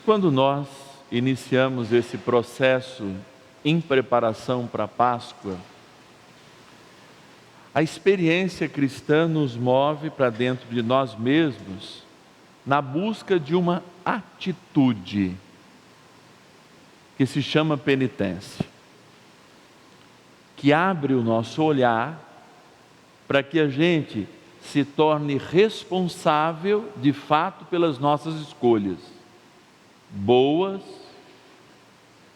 Quando nós iniciamos esse processo em preparação para a Páscoa, a experiência cristã nos move para dentro de nós mesmos na busca de uma atitude que se chama penitência, que abre o nosso olhar para que a gente se torne responsável de fato pelas nossas escolhas, boas,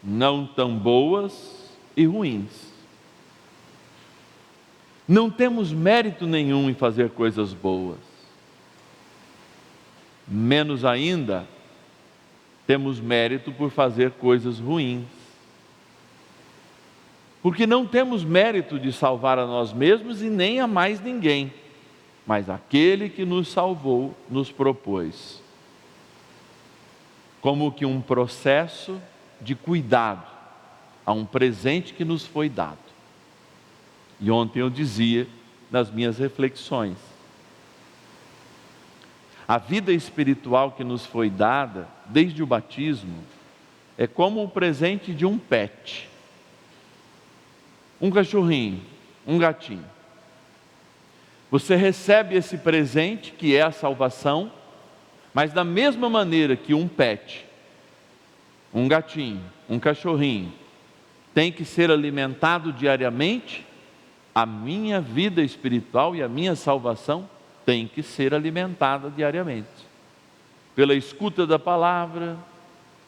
não tão boas e ruins. Não temos mérito nenhum em fazer coisas boas, menos ainda temos mérito por fazer coisas ruins, porque não temos mérito de salvar a nós mesmos e nem a mais ninguém, mas aquele que nos salvou nos propôs, como que um processo de cuidado a um presente que nos foi dado. E ontem eu dizia nas minhas reflexões, a vida espiritual que nos foi dada desde o batismo é como o presente de um pet, um cachorrinho, um gatinho. Você recebe esse presente que é a salvação, mas da mesma maneira que um pet, um gatinho, um cachorrinho, tem que ser alimentado diariamente, a minha vida espiritual e a minha salvação tem que ser alimentada diariamente, pela escuta da palavra,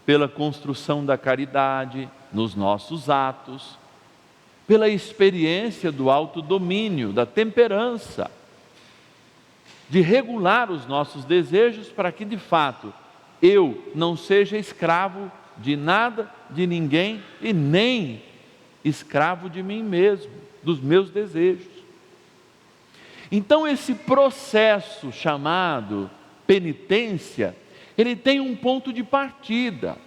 pela construção da caridade nos nossos atos, pela experiência do autodomínio, da temperança, de regular os nossos desejos para que de fato eu não seja escravo de nada, de ninguém e nem escravo de mim mesmo, dos meus desejos. Então esse processo chamado penitência, ele tem um ponto de partida.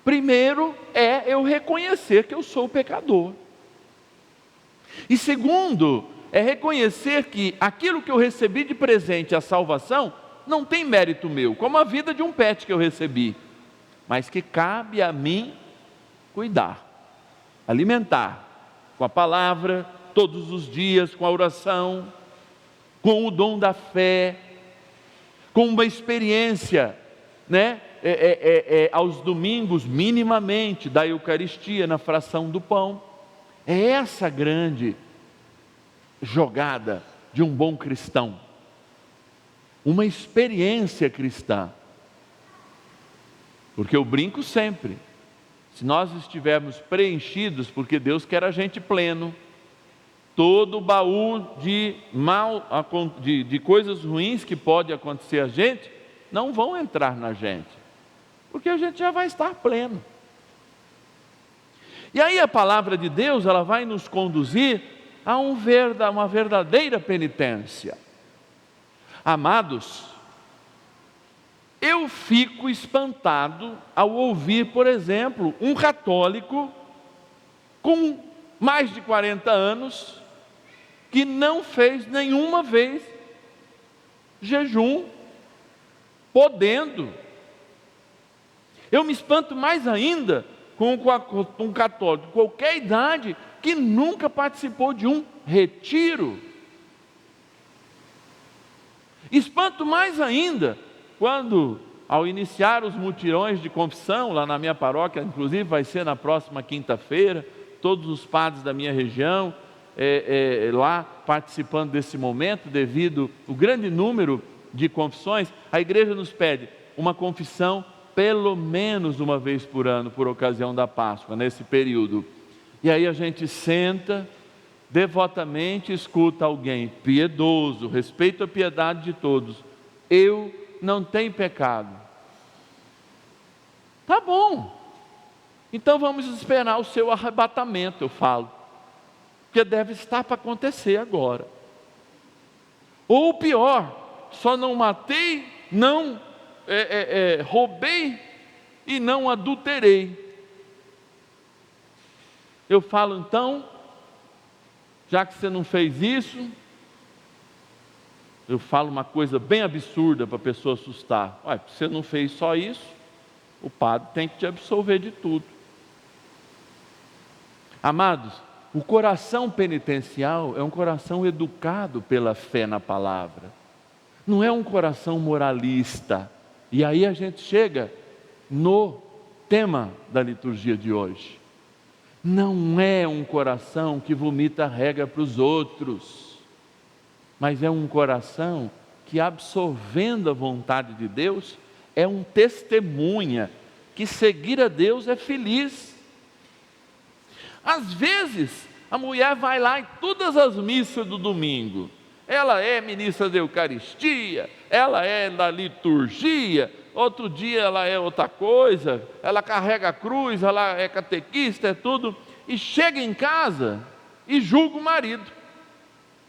Primeiro é eu reconhecer que eu sou pecador. E segundo, é reconhecer que aquilo que eu recebi de presente, a salvação, não tem mérito meu, como a vida de um pet que eu recebi, mas que cabe a mim cuidar, alimentar, com a palavra, todos os dias, com a oração, com o dom da fé, com uma experiência, aos domingos, minimamente, da Eucaristia, na fração do pão. É essa grande jogada de um bom cristão, uma experiência cristã. Porque eu brinco sempre, se nós estivermos preenchidos, porque Deus quer a gente pleno, todo o baú de coisas ruins que pode acontecer a gente, não vão entrar na gente, porque a gente já vai estar pleno. E aí a palavra de Deus, ela vai nos conduzir a uma verdadeira penitência. Amados, eu fico espantado ao ouvir, por exemplo, um católico com mais de 40 anos, que não fez nenhuma vez jejum, podendo. Eu me espanto mais ainda com um católico de qualquer idade, que nunca participou de um retiro. Espanto mais ainda quando, ao iniciar os mutirões de confissão, lá na minha paróquia, inclusive vai ser na próxima quinta-feira, todos os padres da minha região, lá participando desse momento, devido ao grande número de confissões, a igreja nos pede uma confissão pelo menos uma vez por ano, por ocasião da Páscoa, nesse período. E aí a gente senta, devotamente escuta alguém piedoso, respeito a piedade de todos, eu não tenho pecado. Tá bom, então vamos esperar o seu arrebatamento, eu falo, porque deve estar para acontecer agora. Ou pior, só não matei, não roubei e não adulterei. Eu falo, então, já que você não fez isso, eu falo uma coisa bem absurda para a pessoa assustar. Ué, você não fez só isso, o padre tem que te absolver de tudo. Amados, o coração penitencial é um coração educado pela fé na palavra. Não é um coração moralista. E aí a gente chega no tema da liturgia de hoje. Não é um coração que vomita regra para os outros, mas é um coração que, absorvendo a vontade de Deus, é um testemunha que seguir a Deus é feliz. Às vezes, a mulher vai lá em todas as missas do domingo. Ela é ministra da Eucaristia, ela é da liturgia, outro dia ela é outra coisa, ela carrega a cruz, ela é catequista, é tudo, e chega em casa e julga o marido,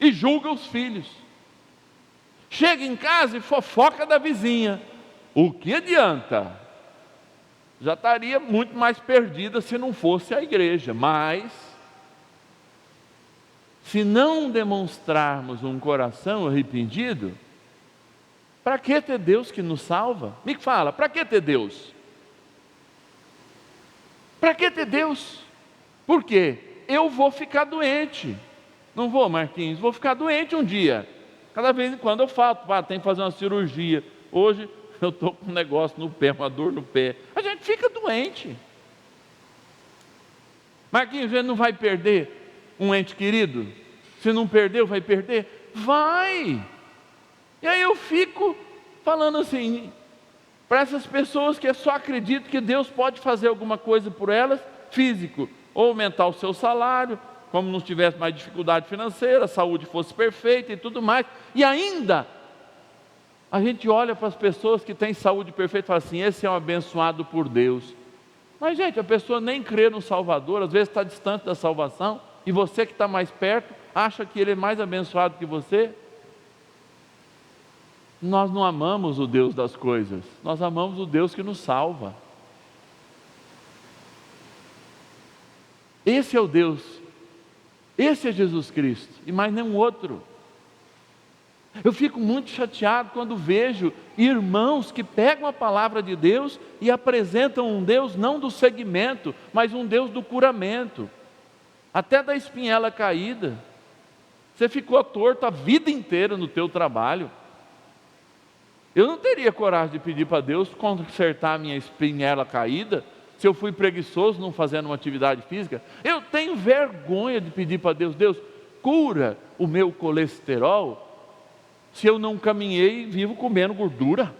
e julga os filhos. Chega em casa e fofoca da vizinha. O que adianta? Já estaria muito mais perdida se não fosse a igreja, mas se não demonstrarmos um coração arrependido, para que ter Deus que nos salva? Me fala, para que ter Deus? Para que ter Deus? Por quê? Eu vou ficar doente. Não vou, Marquinhos? Vou ficar doente um dia. Cada vez em quando eu falo, tem que fazer uma cirurgia. Hoje eu estou com um negócio no pé, uma dor no pé. A gente fica doente. Marquinhos, a gente não vai perder um ente querido? Se não perdeu, vai perder? Vai! E aí eu fico falando assim, para essas pessoas que só acreditam que Deus pode fazer alguma coisa por elas, físico, ou aumentar o seu salário, como não tivesse mais dificuldade financeira, a saúde fosse perfeita e tudo mais, e ainda a gente olha para as pessoas que têm saúde perfeita e fala assim, esse é um abençoado por Deus. Mas gente, a pessoa nem crê no Salvador, às vezes está distante da salvação, e você que está mais perto, acha que ele é mais abençoado que você. Nós não amamos o Deus das coisas, nós amamos o Deus que nos salva. Esse é o Deus, esse é Jesus Cristo, e mais nenhum outro. Eu fico muito chateado quando vejo irmãos que pegam a palavra de Deus e apresentam um Deus não do segmento, mas um Deus do curamento, até da espinhela caída. Você ficou torto a vida inteira no teu trabalho. Eu não teria coragem de pedir para Deus consertar a minha espinhela caída, se eu fui preguiçoso não fazendo uma atividade física. Eu tenho vergonha de pedir para Deus, Deus, cura o meu colesterol, se eu não caminhei e vivo comendo gordura.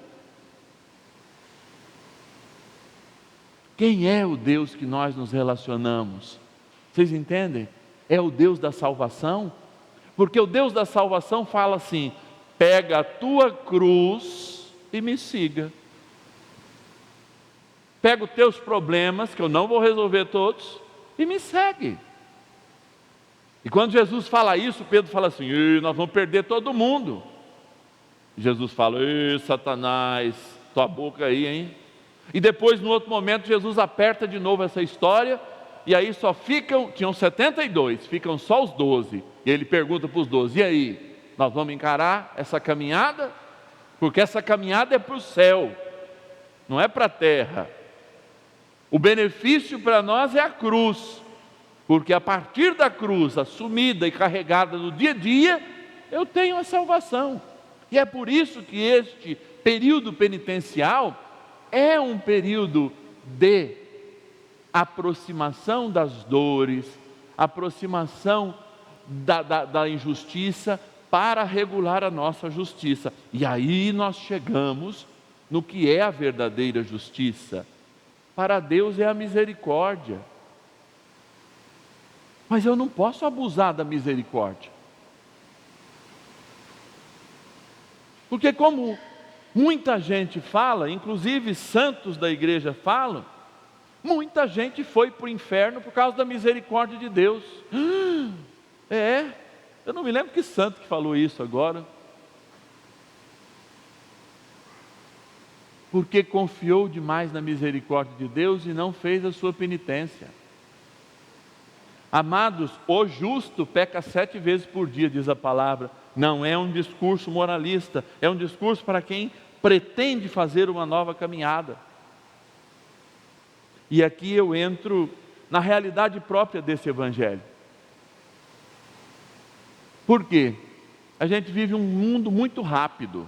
Quem é o Deus que nós nos relacionamos? Vocês entendem? É o Deus da salvação? Porque o Deus da salvação fala assim, pega a tua cruz e me siga. Pega os teus problemas, que eu não vou resolver todos, e me segue. E quando Jesus fala isso, Pedro fala assim, nós vamos perder todo mundo. Jesus fala, Satanás, tua boca aí, hein? E depois, no outro momento, Jesus aperta de novo essa história, e aí só ficam, tinham 72, ficam só os 12. E ele pergunta para os 12, e aí, nós vamos encarar essa caminhada? Porque essa caminhada é para o céu, não é para a terra. O benefício para nós é a cruz, porque a partir da cruz, assumida e carregada no dia a dia, eu tenho a salvação. E é por isso que este período penitencial é um período de aproximação das dores, aproximação da injustiça, para regular a nossa justiça. E aí nós chegamos no que é a verdadeira justiça. Para Deus é a misericórdia. Mas eu não posso abusar da misericórdia. Porque como muita gente fala, inclusive santos da igreja falam, muita gente foi para o inferno por causa da misericórdia de Deus. Eu não me lembro que santo que falou isso agora. Porque confiou demais na misericórdia de Deus e não fez a sua penitência. Amados, o justo peca 7 vezes por dia, diz a palavra. Não é um discurso moralista, é um discurso para quem pretende fazer uma nova caminhada. E aqui eu entro na realidade própria desse evangelho. Por quê? A gente vive um mundo muito rápido.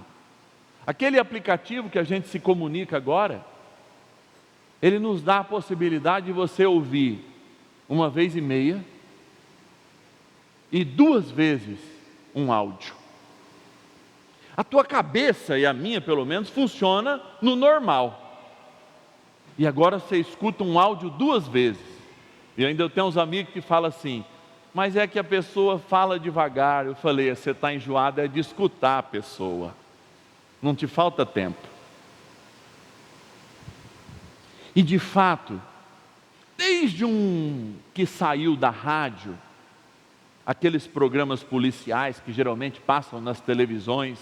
Aquele aplicativo que a gente se comunica agora, ele nos dá a possibilidade de você ouvir 1,5 vezes e 2 vezes um áudio. A tua cabeça e a minha, pelo menos, funciona no normal. E agora você escuta um áudio 2 vezes. E ainda eu tenho uns amigos que falam assim: mas é que a pessoa fala devagar. Eu falei: você está enjoado é de escutar a pessoa, não te falta tempo. E de fato, desde que saiu da rádio, aqueles programas policiais que geralmente passam nas televisões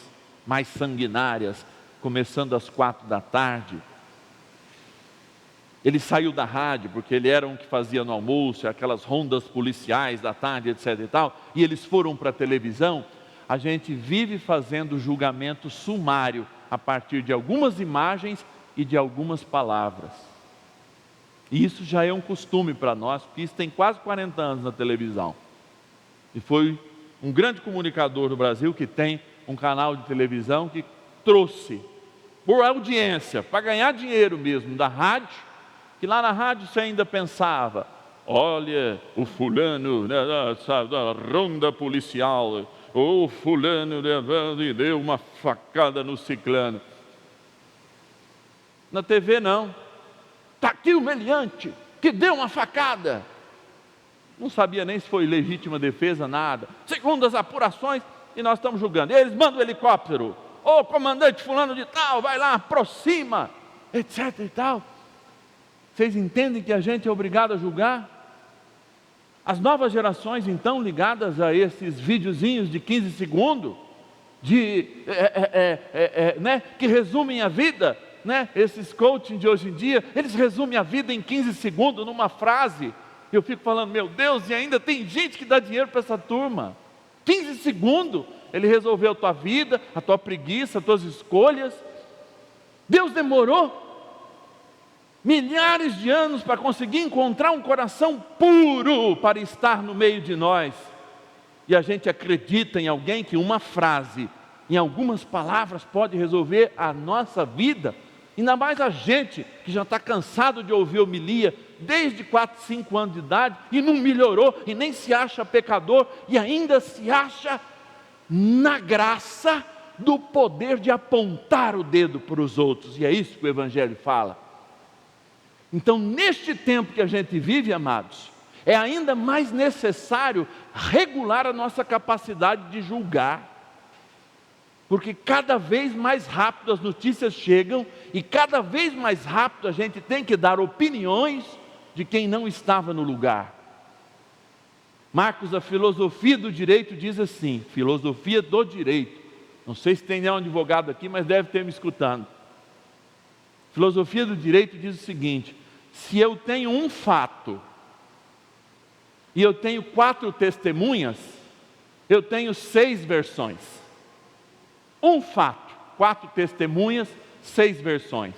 mais sanguinárias, começando às 4 da tarde, ele saiu da rádio porque ele era um que fazia no almoço, aquelas rondas policiais da tarde, etc e tal, e eles foram para a televisão. A gente vive fazendo julgamento sumário a partir de algumas imagens e de algumas palavras. E isso já é um costume para nós, porque isso tem quase 40 anos na televisão. E foi um grande comunicador do Brasil que tem um canal de televisão que trouxe, por audiência, para ganhar dinheiro mesmo, da rádio, que lá na rádio você ainda pensava: olha, o fulano da ronda policial, ou fulano deu uma facada no ciclano. Na TV não. Está aqui o meliante que deu uma facada. Não sabia nem se foi legítima defesa, nada. Segundo as apurações, e nós estamos julgando. Eles mandam o helicóptero. Ô, comandante fulano de tal, vai lá, aproxima, etc e tal. Vocês entendem que a gente é obrigado a julgar? As novas gerações, então, ligadas a esses videozinhos de 15 segundos, que resumem a vida, esses coaching de hoje em dia, eles resumem a vida em 15 segundos, numa frase. Eu fico falando: meu Deus, e ainda tem gente que dá dinheiro para essa turma. 15 segundos, ele resolveu a tua vida, a tua preguiça, as tuas escolhas. Deus demorou milhares de anos para conseguir encontrar um coração puro para estar no meio de nós. E a gente acredita em alguém que uma frase, em algumas palavras, pode resolver a nossa vida. Ainda mais a gente que já está cansado de ouvir homilia desde 4, 5 anos de idade e não melhorou, e nem se acha pecador, e ainda se acha na graça do poder de apontar o dedo para os outros. E é isso que o Evangelho fala. Então, neste tempo que a gente vive, amados, é ainda mais necessário regular a nossa capacidade de julgar, porque cada vez mais rápido as notícias chegam, e cada vez mais rápido a gente tem que dar opiniões de quem não estava no lugar. Marcos, a filosofia do direito diz assim, filosofia do direito, não sei se tem nenhum advogado aqui, mas deve ter me escutando. Filosofia do direito diz o seguinte: se eu tenho um fato e eu tenho 4 testemunhas, eu tenho 6 versões. Um fato, 4 testemunhas, 6 versões.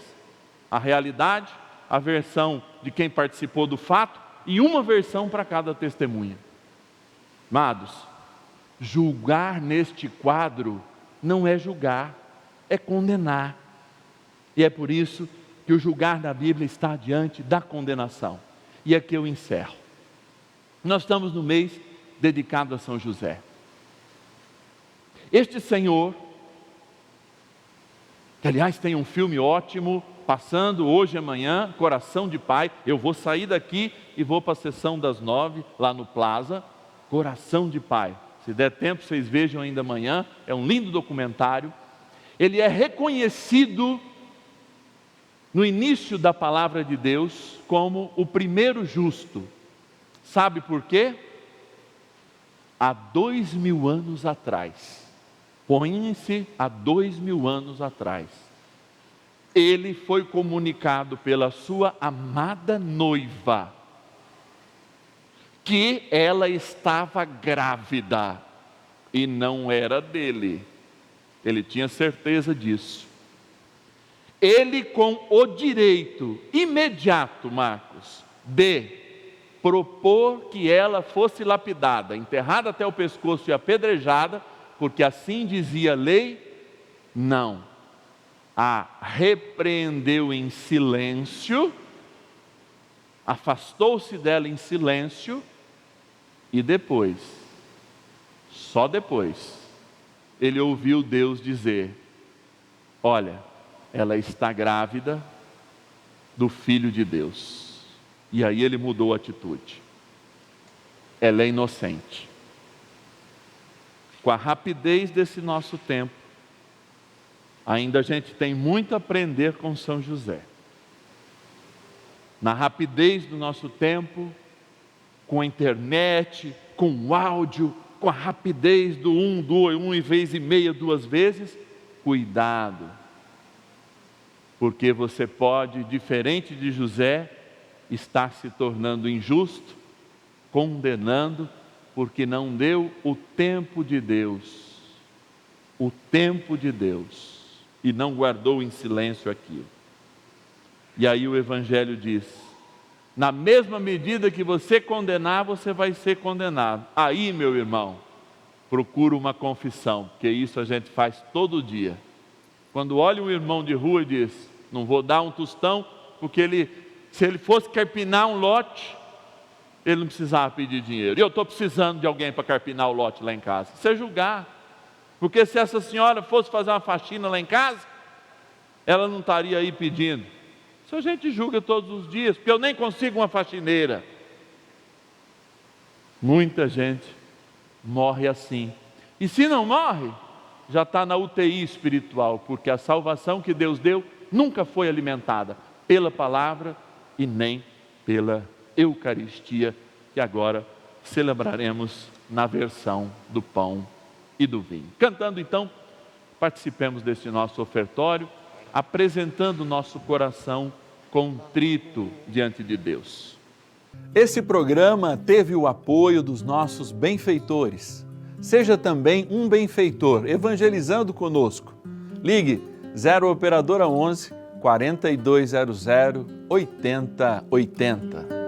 A realidade, a versão de quem participou do fato e uma versão para cada testemunha. Amados, julgar neste quadro não é julgar, é condenar. E é por isso que o julgar da Bíblia está diante da condenação. E aqui eu encerro. Nós estamos no mês dedicado a São José. Este senhor, que aliás tem um filme ótimo, passando hoje e amanhã, Coração de Pai. Eu vou sair daqui e vou para a sessão das 9, lá no Plaza, Coração de Pai. Se der tempo, vocês vejam ainda amanhã, é um lindo documentário. Ele é reconhecido no início da palavra de Deus como o primeiro justo. Sabe por quê? Há 2000 anos atrás, põe-se há 2000 anos atrás, ele foi comunicado pela sua amada noiva que ela estava grávida e não era dele. Ele tinha certeza disso. ele com o direito imediato, Marcos, de propor que ela fosse lapidada, enterrada até o pescoço e apedrejada, porque assim dizia a lei, não. A repreendeu em silêncio, afastou-se dela em silêncio, e depois, só depois, ele ouviu Deus dizer: olha, ela está grávida do Filho de Deus. E aí ele mudou a atitude. Ela é inocente. Com a rapidez desse nosso tempo, ainda a gente tem muito a aprender com São José. Na rapidez do nosso tempo, com a internet, com o áudio, com a rapidez do um e vez e meia, 2 vezes, cuidado, porque você pode, diferente de José, estar se tornando injusto, condenando, porque não deu o tempo de Deus, e não guardou em silêncio aquilo. E aí o Evangelho diz: na mesma medida que você condenar, você vai ser condenado. Aí, meu irmão, procura uma confissão, porque isso a gente faz todo dia. Quando olha um irmão de rua e diz: não vou dar um tostão, porque se ele fosse carpinar um lote, ele não precisava pedir dinheiro. E eu estou precisando de alguém para carpinar o lote lá em casa. Você julgar. Porque se essa senhora fosse fazer uma faxina lá em casa, ela não estaria aí pedindo. Isso a gente julga todos os dias, porque eu nem consigo uma faxineira. Muita gente morre assim. E se não morre, já está na UTI espiritual, porque a salvação que Deus deu nunca foi alimentada pela palavra e nem pela Eucaristia, que agora celebraremos na versão do pão e do vinho. Cantando então, participemos desse nosso ofertório, apresentando o nosso coração contrito diante de Deus. Esse programa teve o apoio dos nossos benfeitores. Seja também um benfeitor evangelizando conosco. Ligue 0 Operadora 11 4200 8080.